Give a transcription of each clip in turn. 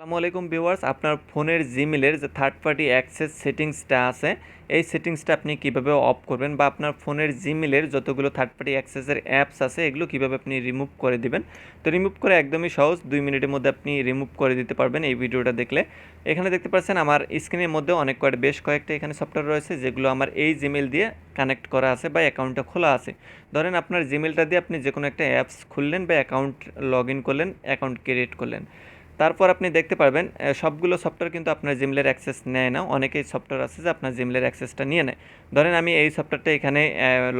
আসসালামু আলাইকুম ভিউয়ার্স, আপনার ফোনের জিমেলের যে থার্ড পার্টি অ্যাক্সেস সেটিংসটা আছে, এই সেটিংসটা আপনি কিভাবে অফ করবেন বা আপনার ফোনের জিমেলের যতগুলো থার্ড পার্টি অ্যাক্সেসের অ্যাপস আছে এগুলো কিভাবে আপনি রিমুভ করে দিবেন। তো রিমুভ করে একদমই সহজ, 2 মিনিটের মধ্যে আপনি রিমুভ করে দিতে পারবেন এই ভিডিওটা দেখলে। এখানে দেখতে পাচ্ছেন আমার স্ক্রিনের মধ্যে বেশ কয়েকটা এখানে সফটওয়্যার রয়েছে যেগুলো আমার এই জিমেল দিয়ে কানেক্ট করা আছে বা অ্যাকাউন্টটা খোলা আছে। ধরেন আপনার জিমেলটা দিয়ে আপনি যে কোনো একটা অ্যাপস খুললেন বা অ্যাকাউন্ট লগ ইন করলেন, অ্যাকাউন্ট ক্রিয়েট করলেন। তারপর আপনি দেখতে পারবেন সবগুলো সফটওয়্যার কিন্তু আপনার জিমেলের অ্যাক্সেস নেয় না। অনেকেই সফটওয়্যার আছে যে আপনার জিমেলের অ্যাক্সেসটা নিয়ে নেয়। ধরেন আমি এই সফটওয়্যারটা এখানে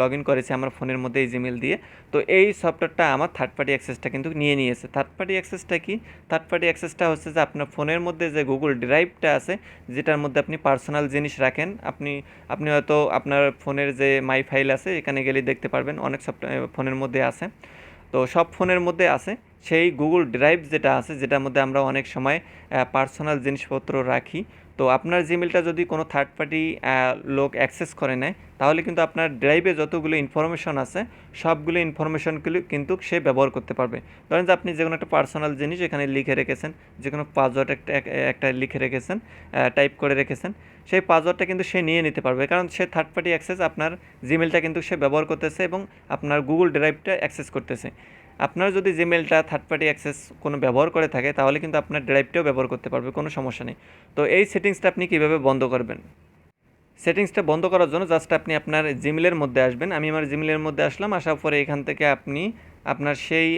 লগ ইন করেছি আমার ফোনের মধ্যে এই জিমেল দিয়ে। তো এই সফটওয়্যারটা আমার থার্ড পার্টি অ্যাক্সেসটা কিন্তু নিয়ে নিয়েছে। থার্ড পার্টি অ্যাক্সেসটা কি? থার্ড পার্টি অ্যাক্সেসটা হচ্ছে যে আপনার ফোনের মধ্যে যে গুগল ড্রাইভটা আছে, যেটার মধ্যে আপনি পার্সোনাল জিনিস রাখেন। আপনি আপনি হয়তো আপনার ফোনের যে মাই ফাইল আছে এখানে গেলেই দেখতে পারবেন, অনেক সফটওয়্যার ফোনের মধ্যে আছে। তো সব ফোনের মধ্যে আছে সেই গুগল ড্রাইভ যেটা আছে, যেটার মধ্যে আমরা অনেক সময় পার্সোনাল জিনিসপত্র রাখি। তো আপনার জিমেলটা যদি কোনো থার্ড পার্টি লোক অ্যাক্সেস করে নেয়, তাহলে কিন্তু আপনার ড্রাইভে যতগুলো ইনফরমেশন আছে সবগুলো ইনফরমেশনগুলো কিন্তু সে ব্যবহার করতে পারবে। ধরেন যে আপনি যে কোনো একটা পার্সোনাল জিনিস এখানে লিখে রেখেছেন, যে কোনো পাসওয়ার্ড একটা লিখে রেখেছেন, টাইপ করে রেখেছেন, সেই পাসওয়ার্ডটা কিন্তু সে নিয়ে নিতে পারবে, কারণ সে থার্ড পার্টি অ্যাক্সেস আপনার জিমেলটা কিন্তু সে ব্যবহার করতেছে এবং আপনার গুগল ড্রাইভটা অ্যাক্সেস করতেছে। আপনার যদি জিমেলটা থার্ড পার্টি অ্যাক্সেস কোনো ব্যবহার করে থাকে, তাহলে কিন্তু আপনার ড্রাইভটাও ব্যবহার করতে পারবে, কোনো সমস্যা নেই। তো এই সেটিংসটা আপনি কীভাবে বন্ধ করবেন? সেটিংসটা বন্ধ করার জন্য জাস্ট আপনি আপনার জিমেলের মধ্যে আসবেন। আমি আমার জিমেলের মধ্যে আসলাম, আসার পরে এখান থেকে আপনি আপনার সেই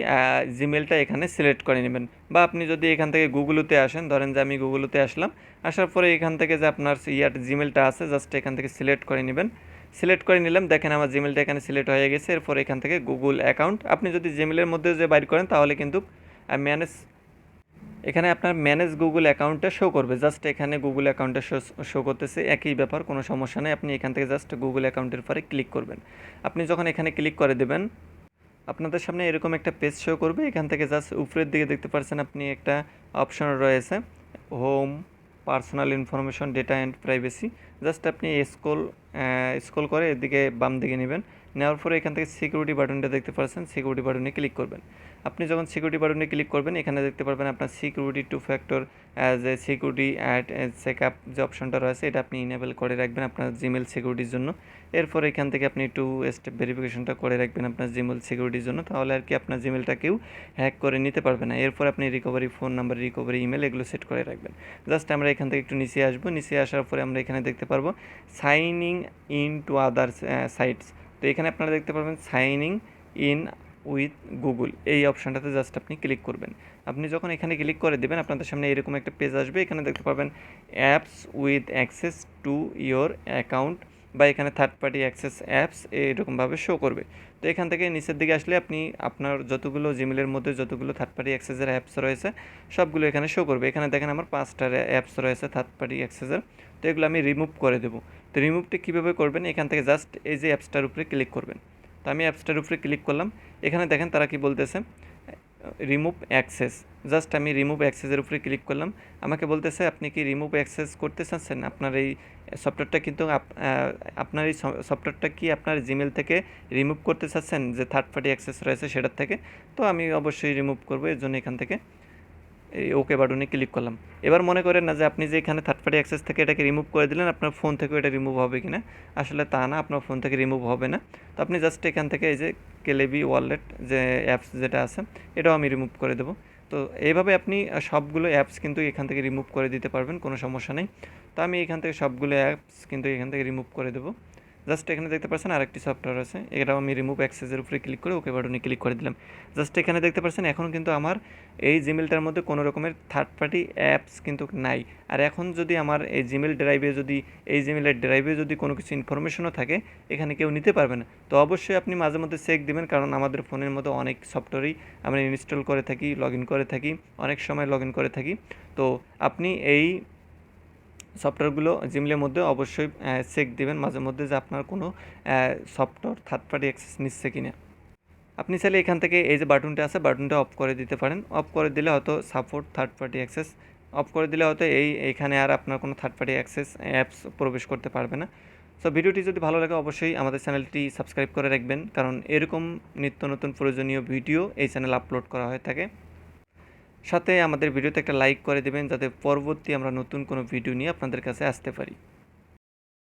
জিমেলটা এখানে সিলেক্ট করে নেবেন। বা আপনি যদি এখান থেকে গুগলতে আসেন, ধরেন যে আমি গুগলতে আসলাম, আসার পরে এখান থেকে যে আপনার জিমেলটা আছে জাস্ট এখান থেকে সিলেক্ট করে নেবেন। সিলেক্ট করে নিলাম, দেখেন আমার জিমেলটা এখানে সিলেক্ট হয়ে গেছে। এরপর এখান থেকে গুগল অ্যাকাউন্ট আপনি যদি জিমেলের মধ্যে যে বাইর করেন, তাহলে কিন্তু ম্যানেজ, এখানে আপনার ম্যানেজ গুগল অ্যাকাউন্টটা শো করবে। জাস্ট এখানে গুগল অ্যাকাউন্টটা শো করতেছে, একই ব্যাপার, কোনো সমস্যা নেই। আপনি এখান থেকে জাস্ট গুগল অ্যাকাউন্টের পরে ক্লিক করবেন। আপনি যখন এখানে ক্লিক করে দেবেন, আপনাদের সামনে এরকম একটা পেজ শো করবে। এখান থেকে জাস্ট উপরের দিকে দেখতে পাচ্ছেন আপনি একটা অপশন রয়েছে, home, personal information, data and privacy. Just আপনি স্ক্রল করে এদিকে বাম দিকে নেবেন। নেওয়ার পরে এখান থেকে সিকিউরিটি বাটনটা দেখতে পাচ্ছেন, সিকিউরিটি বাটনে ক্লিক করবেন। আপনি যখন সিকিউরিটি বাটনে ক্লিক করবেন, এখানে দেখতে পারবেন আপনার সিকিউরিটি 2 ফ্যাক্টর যে সিকিউরিটি অ্যাড চেকআপ যে অপশনটা রয়েছে, এটা আপনি ইনেবল করে রাখবেন আপনার জিমেল সিকিউরিটির জন্য। এরপর এখান থেকে আপনি 2 স্টেপ ভেরিফিকেশনটা করে রাখবেন আপনার জিমেল সিকিউরিটির জন্য, তাহলে আর কি আপনার জিমেলটা কেউ হ্যাক করে নিতে পারবে না। এরপর আপনি recovery phone number, recovery email এগুলো সেট করে রাখবেন। জাস্ট আমরা এখান থেকে একটু নিচে আসবো, নিচে আসার পরে আমরা এখানে দেখতে পারবো signing in to other sites. তো এখানে আপনারা দেখতে পারবেন সাইনিং ইন উইথ গুগল, এই অপশানটাতে জাস্ট আপনি ক্লিক করবেন। আপনি যখন এখানে ক্লিক করে দেবেন, আপনাদের সামনে এরকম একটা পেজ আসবে। এখানে দেখতে পাবেন apps with access to your account, বা এখানে থার্ড পার্টি অ্যাক্সেস অ্যাপস এরকমভাবে শো করবে। তো এখান থেকে নিচের দিকে আসলে আপনি আপনার যতগুলো জিমেলের মধ্যে যতগুলো থার্ড পার্টি অ্যাক্সেসের অ্যাপস রয়েছে সবগুলো এখানে শো করবে। এখানে দেখেন আমার 5টা অ্যাপস রয়েছে থার্ড পার্টি অ্যাক্সেসের। তো এগুলো আমি রিমুভ করে দেবো। তো রিমুভটা কীভাবে করবেন? এখান থেকে জাস্ট এই যে অ্যাপসটার উপরে ক্লিক করবেন। তো আমি অ্যাপসটার উপরে ক্লিক করলাম। এখানে দেখেন তারা কি বলতেছে, রিমুভ অ্যাক্সেস। জাস্ট আমি রিমুভ অ্যাক্সেসের উপরে ক্লিক করলাম। আমাকে বলতেছে আপনি কি রিমুভ অ্যাক্সেস করতে চাচ্ছেন? আপনার এই সফটওয়্যারটা কিন্তু আপনার এই সফটওয়্যারটা কি আপনার জিমেল থেকে রিমুভ করতে চাচ্ছেন, যে থার্ড পার্টি অ্যাক্সেস রয়েছে সেটার থেকে? তো আমি অবশ্যই রিমুভ করবো, এর জন্য এখান থেকে এই ওকে বাটনে ক্লিক করলাম। এবার মনে করেন না যে আপনি যে এখানে থার্ড পার্টি অ্যাক্সেস থেকে এটাকে রিমুভ করে দিলেন, আপনার ফোন থেকেও এটা রিমুভ হবে কি না। আসলে তা না, আপনার ফোন থেকে রিমুভ হবে না। তো আপনি জাস্ট এখান থেকে এই যে কেলেবি ওয়ালেট যে অ্যাপস যেটা আছে, এটাও আমি রিমুভ করে দেবো। তো এইভাবে আপনি সবগুলো অ্যাপস কিন্তু এখান থেকে রিমুভ করে দিতে পারবেন, কোনো সমস্যা নেই। তো আমি এখান থেকে সবগুলো অ্যাপস কিন্তু এখান থেকে রিমুভ করে দেবো। জাস্ট এখানে দেখতে পাচ্ছেন আরেকটি সফটওয়্যার আছে, এটাও আমি রিমুভ অ্যাক্সেসের উপরে ক্লিক করে ওকে বাটনে ক্লিক করে দিলাম। জাস্ট এখানে দেখতে পাচ্ছেন এখন কিন্তু আমার এই জিমেলটার মধ্যে কোনো রকমের থার্ড পার্টি অ্যাপস কিন্তু নাই। আর এখন যদি আমার এই জিমেল ড্রাইভে যদি এই জিমেলের ড্রাইভে যদি কোনো কিছু ইনফরমেশনও থাকে, এখানে কেউ নিতে পারবে না। তো অবশ্যই আপনি মাঝে মধ্যে চেক দিবেন, কারণ আমাদের ফোনের মধ্যে অনেক সফটওয়্যারই আমরা ইনস্টল করে থাকি, লগ ইন করে থাকি, অনেক সময় লগ ইন করে থাকি। তো আপনি এই সফটওয়্যারগুলো জিমেলের মধ্যে অবশ্যই চেক দিবেন মাঝে মধ্যে, যে আপনার কোনো সফটওয়্যার থার্ড পার্টি অ্যাক্সেস নিচ্ছে কিনা। আপনি চাইলে এখান থেকে এই যে বাটনটা আছে, বাটনটা অফ করে দিতে পারেন। অফ করে দিলে হয়তো support third party access, of করে দিলে হয়তো এইখানে আর আপনার কোনো থার্ড পার্টি অ্যাক্সেস অ্যাপস প্রবেশ করতে পারবে না। সো ভিডিওটি যদি ভালো লাগে অবশ্যই আমাদের চ্যানেলটি সাবস্ক্রাইব করে রাখবেন, কারণ এরকম নিত্য নতুন প্রয়োজনীয় ভিডিও এই চ্যানেলে আপলোড করা হয়ে থাকে। সাথে আমাদের ভিডিওতে একটা লাইক করে দেবেন যাতে পরবর্তী আমরা নতুন কোনো ভিডিও নিয়ে আপনাদের কাছে আসতে পারি।